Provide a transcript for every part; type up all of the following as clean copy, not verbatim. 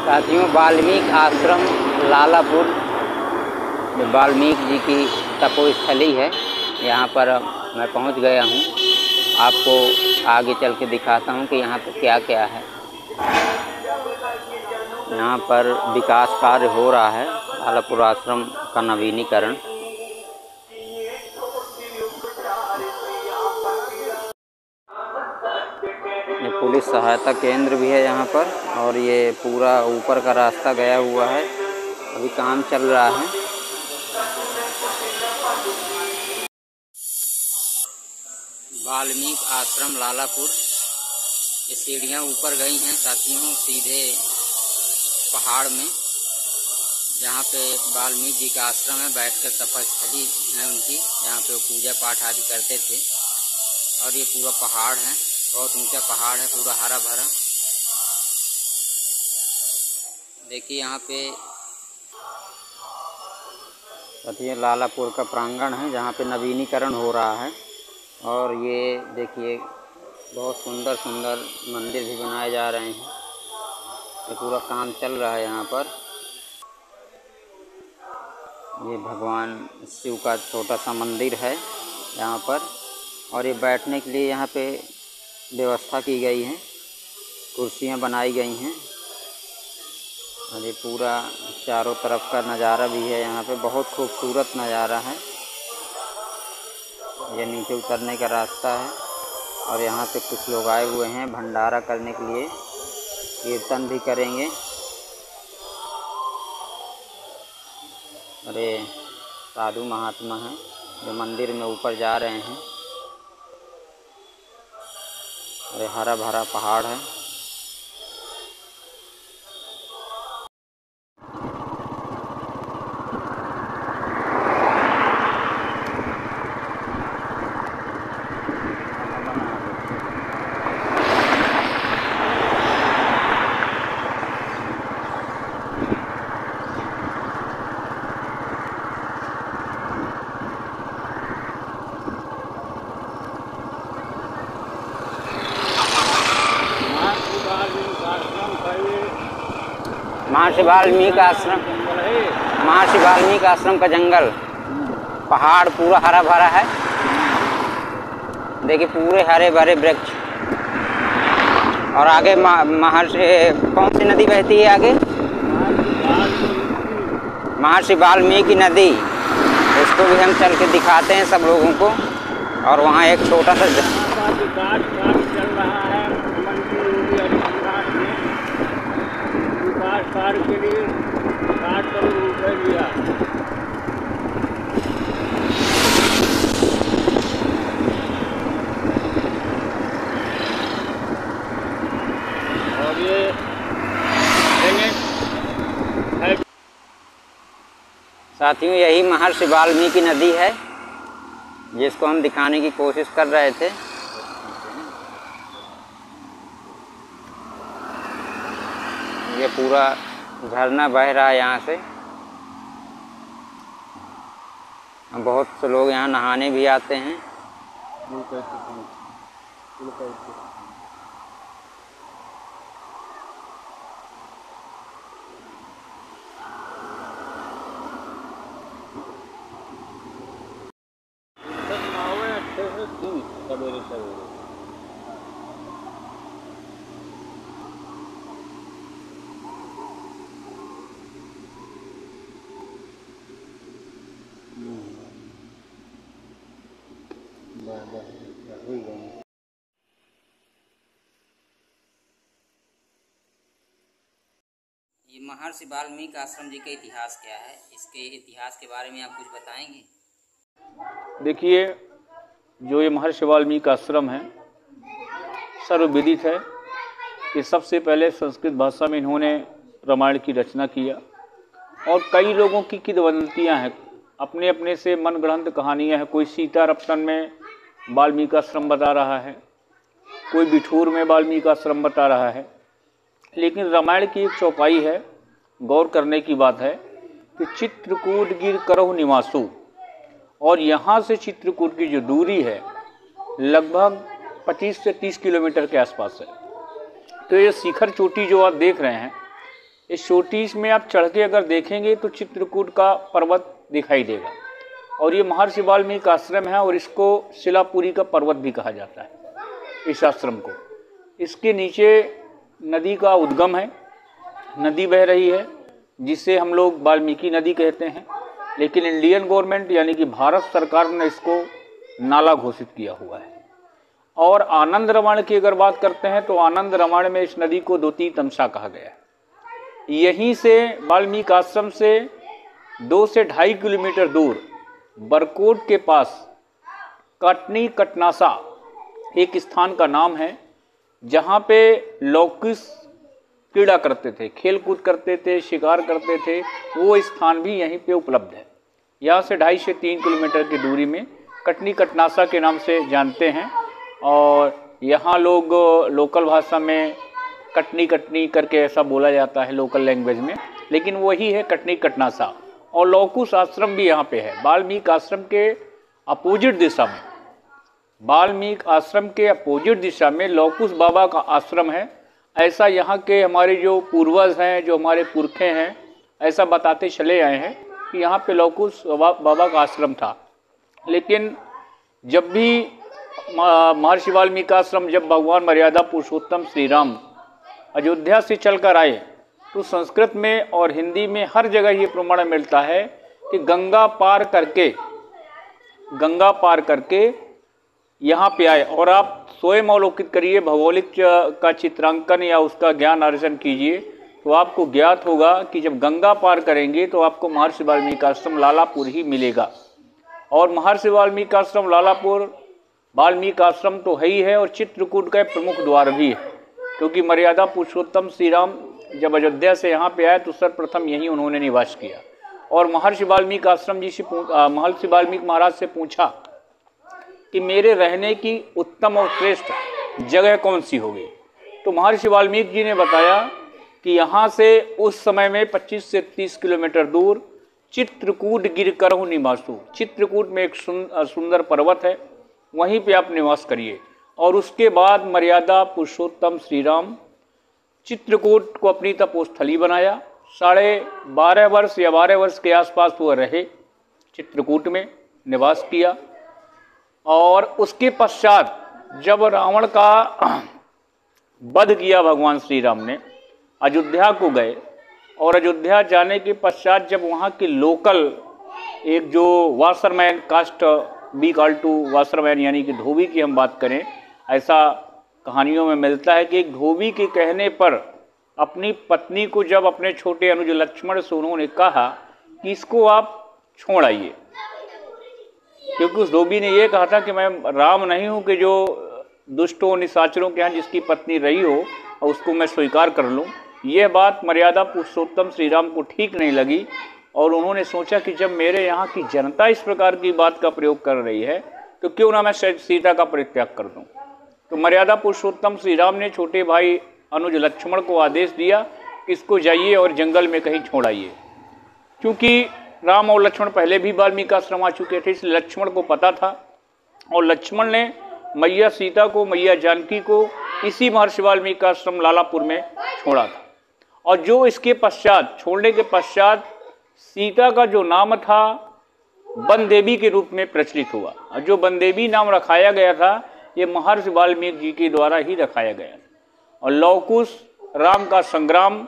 साथियों, वाल्मीकि आश्रम लालापुर जो वाल्मीकि जी की तपोस्थली है, यहाँ पर मैं पहुँच गया हूँ। आपको आगे चल के दिखाता हूँ कि यहाँ पर क्या क्या है। यहाँ पर विकास कार्य हो रहा है, लालापुर आश्रम का नवीनीकरण। ये पुलिस सहायता केंद्र भी है यहाँ पर, और ये पूरा ऊपर का रास्ता गया हुआ है, अभी काम चल रहा है। वाल्मीकि आश्रम लालापुर, ये सीढ़ियाँ ऊपर गई हैं साथियों, सीधे पहाड़ में, जहाँ पे वाल्मीकि जी का आश्रम है, बैठकर तपस्थली है उनकी, जहाँ पे वो पूजा पाठ आदि करते थे। और ये पूरा पहाड़ है, बहुत ऊंचा पहाड़ है, पूरा हरा भरा। देखिए यहाँ पे साथियों लालापुर का प्रांगण है, जहाँ पे नवीनीकरण हो रहा है। और ये देखिए बहुत सुंदर सुंदर मंदिर भी बनाए जा रहे हैं। ये पूरा काम चल रहा है यहाँ पर। ये भगवान शिव का छोटा सा मंदिर है यहाँ पर, और ये बैठने के लिए यहाँ पे व्यवस्था की गई है, कुर्सियाँ बनाई गई हैं। और ये पूरा चारों तरफ का नज़ारा भी है यहाँ पे, बहुत खूबसूरत नज़ारा है। ये नीचे उतरने का रास्ता है, और यहाँ पे कुछ लोग आए हुए हैं भंडारा करने के लिए, कीर्तन भी करेंगे। अरे साधु महात्मा हैं जो मंदिर में ऊपर जा रहे हैं। अरे हरा भरा पहाड़ है। महर्षि वाल्मीकि आश्रम, महर्षि वाल्मीकि आश्रम का जंगल, पहाड़ पूरा हरा भरा है। देखिए पूरे हरे भरे वृक्ष। और आगे महर्षि, कौन सी नदी बहती है आगे? महर्षि वाल्मीकि नदी। उसको भी हम चल के दिखाते हैं सब लोगों को। और वहाँ एक छोटा सा चल रहा है कार्य के लिए 60 करोड़ रुपये दिया। और ये साथियों यही महर्षि वाल्मीकि नदी है, जिसको हम दिखाने की कोशिश कर रहे थे। ये पूरा झरना बह रहा है यहाँ से। बहुत से लोग यहाँ नहाने भी आते हैं। सवेरे सवेरे ये महर्षि वाल्मीकि आश्रम जी का इतिहास क्या है? इसके इतिहास के बारे में आप कुछ बताएंगे? देखिए, जो ये महर्षि वाल्मीकि आश्रम है सर्वविदित है कि सबसे पहले संस्कृत भाषा में इन्होंने रामायण की रचना किया। और कई लोगों की किंवदंतियाँ हैं, अपने अपने से मनगढ़ंत कहानियाँ हैं। कोई सीता रत्न में वाल्मीकि आश्रम बता रहा है, कोई बिठूर में वाल्मीकि आश्रम बता रहा है। लेकिन रामायण की एक चौपाई है, गौर करने की बात है कि चित्रकूट गिर करहु निवासु, और यहाँ से चित्रकूट की जो दूरी है लगभग 25 से 30 किलोमीटर के आसपास है। तो ये शिखर चोटी जो आप देख रहे हैं, इस चोटी में आप चढ़ के अगर देखेंगे तो चित्रकूट का पर्वत दिखाई देगा, और ये महर्षि वाल्मीकि आश्रम है और इसको शिलापुरी का पर्वत भी कहा जाता है, इस आश्रम को। इसके नीचे नदी का उद्गम है, नदी बह रही है जिसे हम लोग वाल्मीकि नदी कहते हैं, लेकिन इंडियन गवर्नमेंट यानी कि भारत सरकार ने इसको नाला घोषित किया हुआ है। और आनंद रामायण की अगर बात करते हैं तो आनंद रामायण में इस नदी को द्वितीय तमसा कहा गया है। यहीं से वाल्मीकि आश्रम से 2 से 2.5 किलोमीटर दूर बरकोट के पास कटनी कटनासा एक स्थान का नाम है, जहाँ पे लौकिक क्रीड़ा करते थे, खेल कूद करते थे, शिकार करते थे, वो स्थान भी यहीं पे उपलब्ध है। यहाँ से 2.5 से 3 किलोमीटर की दूरी में कटनी कटनासा के नाम से जानते हैं, और यहाँ लोग लोकल भाषा में कटनी कटनी करके ऐसा बोला जाता है लोकल लैंग्वेज में, लेकिन वही है कटनी कटनासा। और लौकुश आश्रम भी यहाँ पे है, वाल्मीकि आश्रम के अपोजिट दिशा में, वाल्मीकि आश्रम के अपोजिट दिशा में लौकुश बाबा का आश्रम है। ऐसा यहाँ के हमारे जो पूर्वज हैं, जो हमारे पुरखे हैं, ऐसा बताते चले आए हैं कि यहाँ पे लौकुश बाबा का आश्रम था। लेकिन जब भी महर्षि वाल्मीकि आश्रम, जब भगवान मर्यादा पुरुषोत्तम श्री राम अयोध्या से चलकर आए, तो संस्कृत में और हिंदी में हर जगह ये प्रमाण मिलता है कि गंगा पार करके यहाँ पे आए। और आप स्वयं अवलोकित करिए, भौगोलिक का चित्रांकन या उसका ज्ञान अर्जन कीजिए, तो आपको ज्ञात होगा कि जब गंगा पार करेंगे तो आपको महर्षि वाल्मीकि आश्रम लालापुर ही मिलेगा। और महर्षि वाल्मीकि आश्रम लालापुर वाल्मीकि आश्रम तो है ही है, और चित्रकूट का प्रमुख द्वार भी है, क्योंकि मर्यादा पुरुषोत्तम श्री राम जब अयोध्या से यहाँ पे आए तो सर्वप्रथम यहीं उन्होंने निवास किया। और महर्षि वाल्मीकि आश्रम जी से महर्षि वाल्मीकि महाराज से पूछा कि मेरे रहने की उत्तम और श्रेष्ठ जगह कौन सी होगी, तो महर्षि वाल्मीकि जी ने बताया कि यहाँ से उस समय में 25 से 30 किलोमीटर दूर चित्रकूट गिरकरहु निवासु, चित्रकूट में एक सुंदर पर्वत है, वहीं पे आप निवास करिए। और उसके बाद मर्यादा पुरुषोत्तम श्री राम चित्रकूट को अपनी तपोस्थली बनाया। 12.5 वर्ष या 12 वर्ष के आसपास वो रहे, चित्रकूट में निवास किया। और उसके पश्चात जब रावण का वध किया भगवान श्री राम ने, अयोध्या को गए, और अयोध्या जाने के पश्चात जब वहाँ के लोकल एक जो washerman, caste be call to washerman, यानी कि धोबी की हम बात करें, ऐसा कहानियों में मिलता है कि एक धोबी के कहने पर अपनी पत्नी को जब अपने छोटे अनुज लक्ष्मण से उन्होंने कहा कि इसको आप छोड़ आइए, क्योंकि उस धोबी ने ये कहा था कि मैं राम नहीं हूँ कि जो दुष्टों निशाचरों के यहाँ जिसकी पत्नी रही हो और उसको मैं स्वीकार कर लूँ। यह बात मर्यादा पुरुषोत्तम श्री राम को ठीक नहीं लगी, और उन्होंने सोचा कि जब मेरे यहाँ की जनता इस प्रकार की बात का प्रयोग कर रही है तो क्यों ना मैं सीता का परित्याग कर दूँ। तो मर्यादा पुरुषोत्तम श्री राम ने छोटे भाई अनुज लक्ष्मण को आदेश दिया कि इसको जाइए और जंगल में कहीं छोड़ाइए। क्योंकि राम और लक्ष्मण पहले भी वाल्मीकि आश्रम आ चुके थे, इसलिए लक्ष्मण को पता था, और लक्ष्मण ने मैया सीता को, मैया जानकी को इसी महर्षि वाल्मीकि आश्रम लालापुर में छोड़ा था। और जो इसके पश्चात, छोड़ने के पश्चात सीता का जो नाम था वन देवी के रूप में प्रचलित हुआ, और जो वन देवी नाम रखाया गया था ये महर्षि वाल्मीकि जी के द्वारा ही रखाया गया। और लवकुश राम का संग्राम,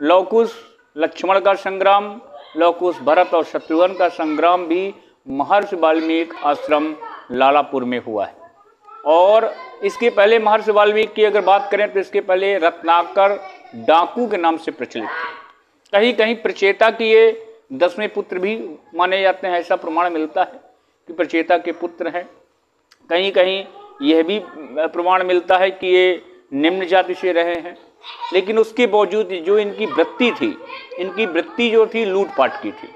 लवकुश लक्ष्मण का संग्राम, लवकुश भरत और शत्रुघ्न का संग्राम भी महर्षि वाल्मीकि आश्रम लालापुर में हुआ है। और इसके पहले महर्षि वाल्मीकि की अगर बात करें तो इसके पहले रत्नाकर डाकू के नाम से प्रचलित थे। कहीं कहीं प्रचेता की ये 10वें पुत्र भी माने जाते हैं, ऐसा प्रमाण मिलता है कि प्रचेता के पुत्र हैं। कहीं कहीं यह भी प्रमाण मिलता है कि ये निम्न जाति से रहे हैं। लेकिन उसके बावजूद जो इनकी वृत्ति थी, इनकी वृत्ति जो थी लूटपाट की थी,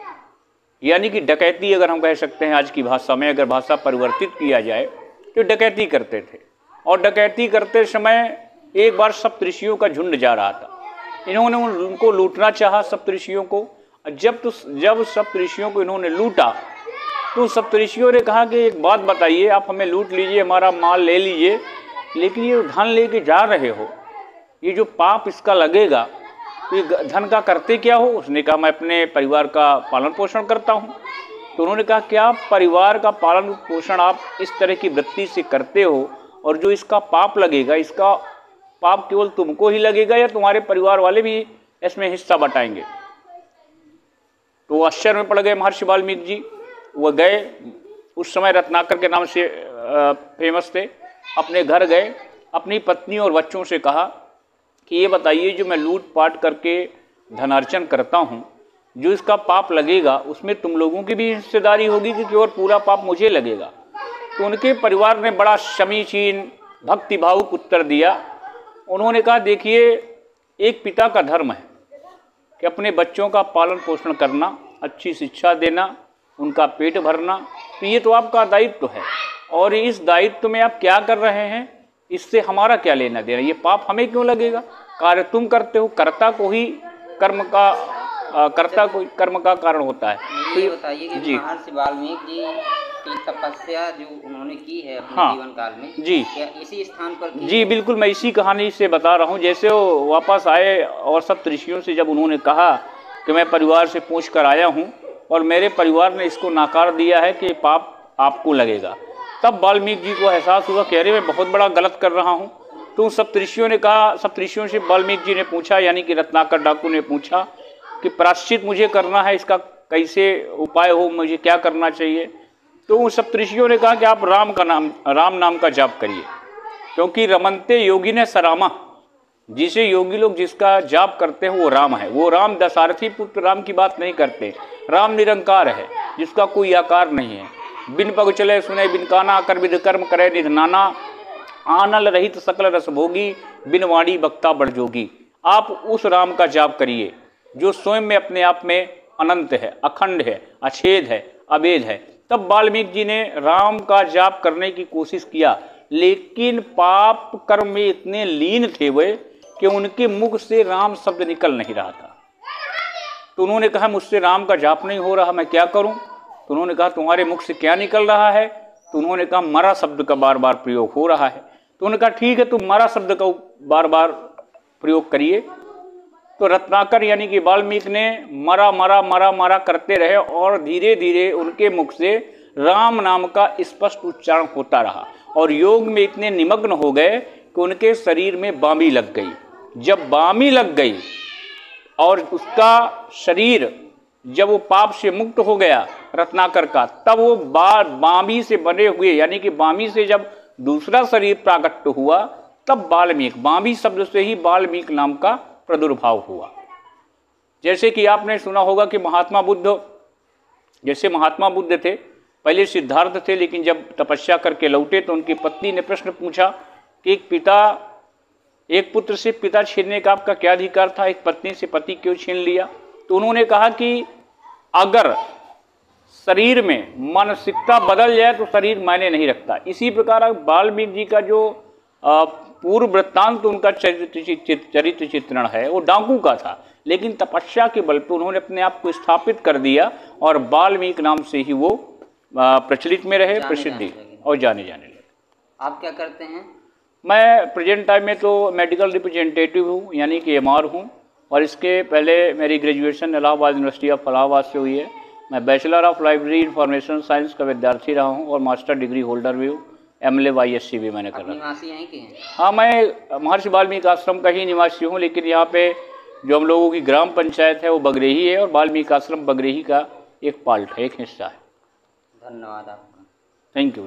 यानी कि डकैती अगर हम कह सकते हैं आज की भाषा में, अगर भाषा परिवर्तित किया जाए तो डकैती करते थे। और डकैती करते समय एक बार सप्तऋषियों का झुंड जा रहा था, इन्होंने उनको लूटना चाहा सप्तऋषियों को। जब सप्तऋषियों को इन्होंने लूटा तो सप्तऋषियों ने कहा कि एक बात बताइए, आप हमें लूट लीजिए, हमारा माल ले लीजिए, लेकिन ये धन लेके जा रहे हो, ये जो पाप इसका लगेगा तो ये धन का करते क्या हो? उसने कहा मैं अपने परिवार का पालन पोषण करता हूँ। तो उन्होंने कहा क्या परिवार का पालन पोषण आप इस तरह की वृत्ति से करते हो, और जो इसका पाप लगेगा, इसका पाप केवल तुमको ही लगेगा या तुम्हारे परिवार वाले भी इसमें हिस्सा बटाएंगे? तो वो आश्चर्य में पड़ गए महर्षि वाल्मीकि जी। वो गए, उस समय रत्नाकर के नाम से फेमस थे। अपने घर गए, अपनी पत्नी और बच्चों से कहा कि ये बताइए जो मैं लूट पाट करके धनार्जन करता हूँ, जो इसका पाप लगेगा उसमें तुम लोगों की भी हिस्सेदारी होगी कि केवल पूरा पाप मुझे लगेगा? तो उनके परिवार ने बड़ा समीचीन भक्ति भावुक उत्तर दिया। उन्होंने कहा देखिए, एक पिता का धर्म है कि अपने बच्चों का पालन पोषण करना, अच्छी शिक्षा देना, उनका पेट भरना, तो ये तो आपका दायित्व है। और इस दायित्व में आप क्या कर रहे हैं, इससे हमारा क्या लेना देना? ये पाप हमें क्यों लगेगा? कार्य तुम करते हो, कर्ता को ही कर्म का कर्ता को कर्म का कारण होता है। तो ये बताइए कि महर्षि वाल्मीकि जी की तपस्या जो उन्होंने की है अपने जीवन काल में, जी, क्या इसी स्थान पर की? जी बिल्कुल, मैं इसी कहानी से बता रहा हूँ। जैसे वो वापस आए और सब ऋषियों से जब उन्होंने कहा कि मैं परिवार से पूछ कर आया हूँ और मेरे परिवार ने इसको नाकार दिया है कि पाप आपको लगेगा, तब वाल्मीकि जी को एहसास हुआ कि अरे मैं बहुत बड़ा गलत कर रहा हूँ। तो सप्तऋषियों ने कहा, सप्तऋषियों से वाल्मीकि जी ने पूछा, यानी कि रत्नाकर डाकू ने पूछा कि प्रायश्चित मुझे करना है, इसका कैसे उपाय हो, मुझे क्या करना चाहिए? तो उन सप्तऋषियों ने कहा कि आप राम नाम का जाप करिए, क्योंकि रमनते योगी ने सरामा, जिसे योगी लोग जिसका जाप करते हैं वो राम है। वो राम दशरथी पुत्र राम की बात नहीं करते। राम निरंकार है, जिसका कोई आकार नहीं है। बिन पग चले सुने बिन काना, कर विध कर्म करे निध नाना, आनल रहित सकल रस भोगी, बिन वाणी बक्ता बड़ जोगी। आप उस राम का जाप करिए जो स्वयं में अपने आप में अनंत है, अखंड है, अछेद है, अभेद है। तब वाल्मीकि जी ने राम का जाप करने की कोशिश किया, लेकिन पाप कर्म में इतने लीन थे वे कि उनके मुख से राम शब्द निकल नहीं रहा था। तो उन्होंने कहा मुझसे राम का जाप नहीं हो रहा, मैं क्या करूं? तो उन्होंने कहा तुम्हारे मुख से क्या निकल रहा है? तो उन्होंने कहा मरा शब्द का बार बार प्रयोग हो रहा है। तो उन्होंने कहा ठीक है, तुम मरा शब्द का बार बार प्रयोग करिए। तो रत्नाकर यानी कि वाल्मीकि ने मरा मरा मरा मरा करते रहे और धीरे धीरे उनके मुख से राम नाम का स्पष्ट उच्चारण होता रहा, और योग में इतने निमग्न हो गए कि उनके शरीर में बामी लग गई। जब बामी लग गई और उसका शरीर जब वो पाप से मुक्त हो गया रत्नाकर का, तब वो बामी से बने हुए, यानी कि बामी से जब दूसरा शरीर प्राकट हुआ, तब वाल्मीकि, बामी शब्द से ही वाल्मीकि नाम का प्रादुर्भाव हुआ। जैसे कि आपने सुना होगा कि महात्मा बुद्ध, जैसे महात्मा बुद्ध थे, पहले सिद्धार्थ थे, लेकिन जब तपस्या करके लौटे तो उनकी पत्नी ने प्रश्न पूछा कि एक पुत्र से पिता छीनने का आपका क्या अधिकार था, एक पत्नी से पति क्यों छीन लिया? तो उन्होंने कहा कि अगर शरीर में मानसिकता बदल जाए तो शरीर मायने नहीं रखता। इसी प्रकार वाल्मीकि जी का जो पूर्व वृत्तांत उनका चरित्र चित्रण है वो डाकू का था, लेकिन तपस्या के बल पर उन्होंने अपने आप को स्थापित कर दिया और वाल्मीकि नाम से ही वो प्रचलित में रहे, प्रसिद्धि और जाने लगे। आप क्या करते हैं? मैं प्रेजेंट टाइम में तो मेडिकल रिप्रेजेंटेटिव हूँ, यानी कि एमआर हूँ, और इसके पहले मेरी graduation Allahabad university of Allahabad से हुई है। मैं bachelor of library information science का विद्यार्थी रहा हूँ और मास्टर डिग्री होल्डर भी हूँ। MLA YSC भी मैंने कर रहा। निवासी यहीं के हैं? हाँ, मैं महर्षि वाल्मीकि आश्रम का ही निवासी हूँ, लेकिन यहाँ पे जो हम लोगों की ग्राम पंचायत है वो बगरेही है और वाल्मीकि आश्रम बगरेही का एक पार्ट है, एक हिस्सा है। धन्यवाद आपका। Thank you.